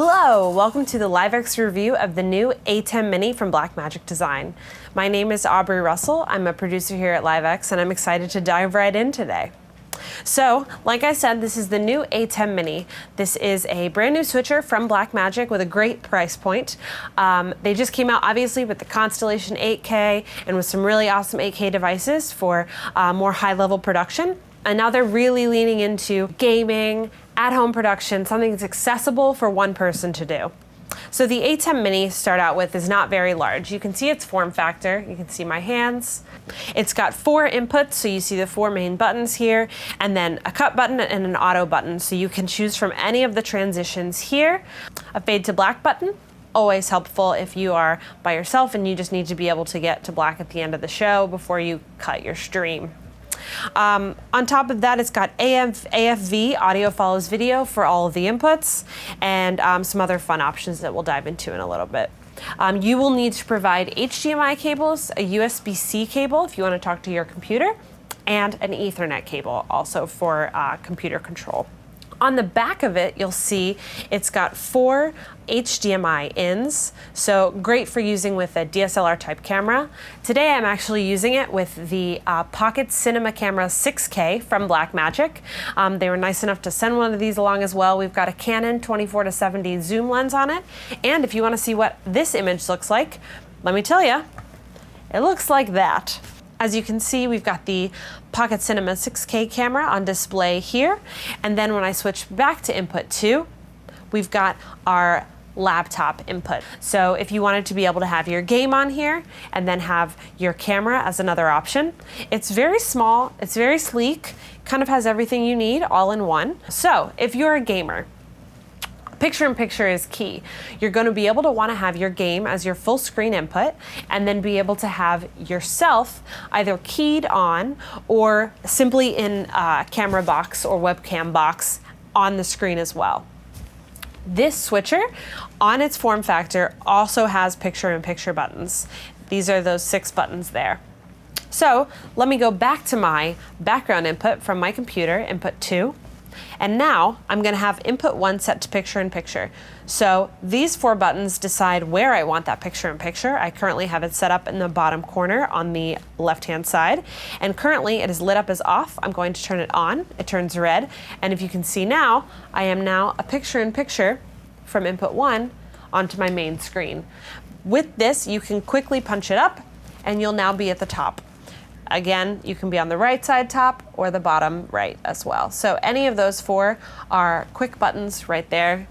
Hello, welcome to the LiveX review of the new ATEM Mini from Blackmagic Design. My name is Aubrey Russell. I'm a producer here at LiveX, and I'm excited to dive right in today. So, like I said, this is the new ATEM Mini. This is a brand new switcher from Blackmagic with a great price point. They just came out, obviously, with the Constellation 8K and with some really awesome 8K devices for more high-level production. And now they're really leaning into gaming, at-home production, something that's accessible for one person to do. So the ATEM Mini, to start out with, is not very large. You can see its form factor. You can see my hands. It's got 4 inputs, so you see the 4 main buttons here, and then a cut button and an auto button, so you can choose from any of the transitions here. A fade to black button, always helpful if you are by yourself and you just need to be able to get to black at the end of the show before you cut your stream. On top of that, it's got AFV, audio follows video, for all of the inputs, and some other fun options that we'll dive into in a little bit. You will need to provide HDMI cables, a USB-C cable if you want to talk to your computer, and an Ethernet cable also for computer control. On the back of it, you'll see it's got 4 HDMI ins, so great for using with a DSLR type camera. Today I'm actually using it with the Pocket Cinema Camera 6K from Blackmagic. They were nice enough to send one of these along as well. We've got a Canon 24-70 zoom lens on it, and if you want to see what this image looks like, let me tell you, it looks like that. As you can see, we've got the Pocket Cinema 6K camera on display here. And then when I switch back to input 2, we've got our laptop input. So if you wanted to be able to have your game on here and then have your camera as another option, it's very small, it's very sleek, kind of has everything you need all in one. So if you're a gamer, picture-in-picture is key. You're going to be able to want to have your game as your full screen input and then be able to have yourself either keyed on or simply in a camera box or webcam box on the screen as well. This switcher, on its form factor, also has picture-in-picture buttons. These are those 6 buttons there. So let me go back to my background input from my computer, input 2. And now I'm going to have input 1 set to picture-in-picture. So these 4 buttons decide where I want that picture-in-picture. I currently have it set up in the bottom corner on the left-hand side. And currently it is lit up as off. I'm going to turn it on. It turns red. And if you can see now, I am now a picture-in-picture from input 1 onto my main screen. With this, you can quickly punch it up and you'll now be at the top. Again, you can be on the right side top or the bottom right as well. So any of those 4 are quick buttons right there.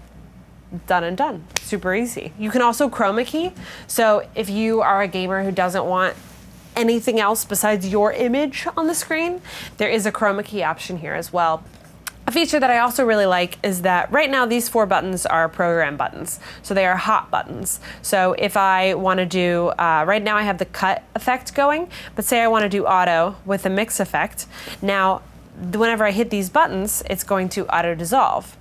Done and done. Super easy. You can also Chroma Key. So if you are a gamer who doesn't want anything else besides your image on the screen, there is a Chroma Key option here as well. A feature that I also really like is that right now these 4 buttons are program buttons. So they are hot buttons. So if I want to do, right now I have the cut effect going, but say I want to do auto with a mix effect. Now, whenever I hit these buttons, it's going to auto dissolve.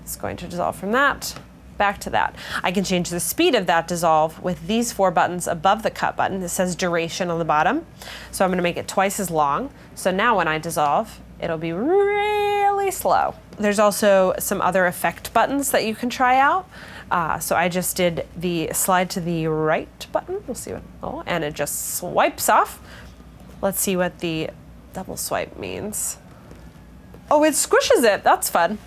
It's going to dissolve from that back to that. I can change the speed of that dissolve with these 4 buttons above the cut button. It says duration on the bottom. So I'm going to make it twice as long. So now when I dissolve, it'll be really slow. There's also some other effect buttons that you can try out. So I just did the slide to the right button. We'll see what, and it just swipes off. Let's see what the double swipe means. Oh, it squishes it. That's fun.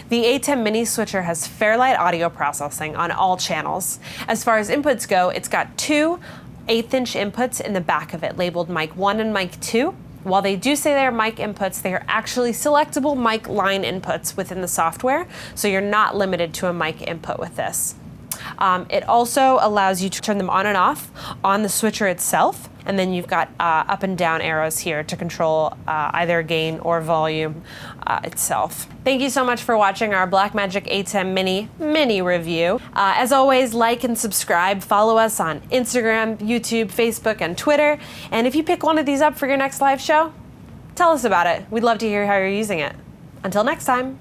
The ATEM Mini switcher has Fairlight audio processing on all channels. As far as inputs go, it's got 2 1/8-inch inputs in the back of it, labeled mic 1 and mic 2. While they do say they're mic inputs, they are actually selectable mic line inputs within the software, so you're not limited to a mic input with this. It also allows you to turn them on and off on the switcher itself, and then you've got up and down arrows here to control either gain or volume itself. Thank you so much for watching our Blackmagic ATEM Mini review. As always, like and subscribe. Follow us on Instagram, YouTube, Facebook, and Twitter. And if you pick one of these up for your next live show, tell us about it. We'd love to hear how you're using it. Until next time.